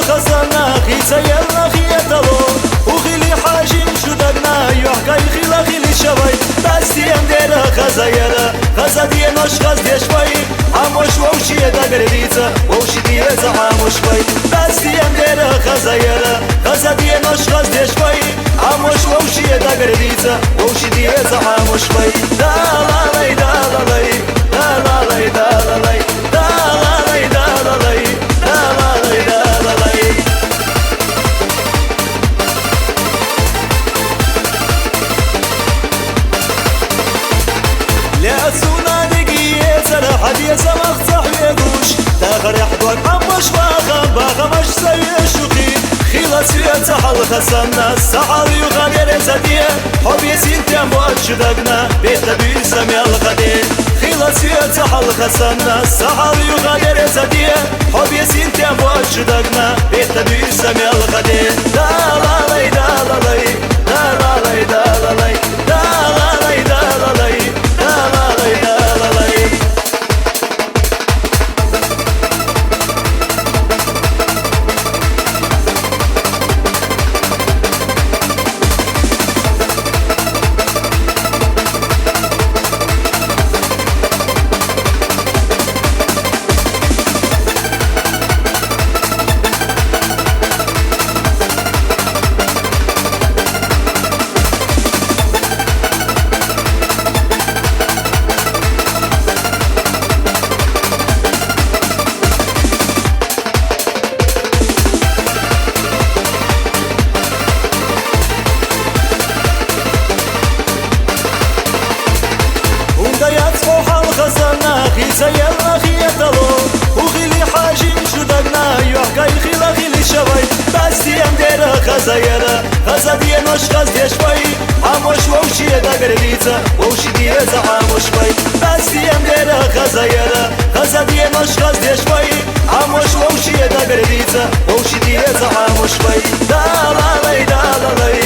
خزانا خيسا يلا خيتلو وخلي حاجم شدقنا يحكي خلا خلي شوي بس ديم دير خزايرا خزا دي نوش خز دي شوي عموش ووشي دا قرديتا ووشي دي رزا عموش وي بس ديم دير خزايرا خزا دي نوش خز دي شوي عموش ووشي دا قرديتا ووشي دي رزا عموش وي دا لا لي دا لا لي دا لا لي دا لا لي دا لا لي دا لا لي دا لا لي دا لا لي لا سونا دقيقة سرح حديث مخصح ويقوش تاخر يحضر عمش واخم باخمش سوي شقي خلاص يتحل خسنا السحر يغادر زديه حبي سنتي موجدنا بيت بيسم الغدير خلاص يتحل خسنا السحر يغادر زديه حبي سنتي موجدنا بيت بيسم الغدير لا لا لي لا لا لي لا لا لي لا لا لي لا لا لي لا لا لي لا لا لي لا لا لي خيسا يلا خيتلو وخلي حاجم شدقنا يحكي خلا خلي شوي بس ديم دير خزايرا خزا دي نوش خز دي شوي عموش ووشي دا قرديتا ووشي دي رزا عموش وي بس ديم دير خزايرا خزا دي نوش خز دي شوي عموش ووشي دا قرديتا ووشي دي رزا عموش وي دا لا لي دا لا لي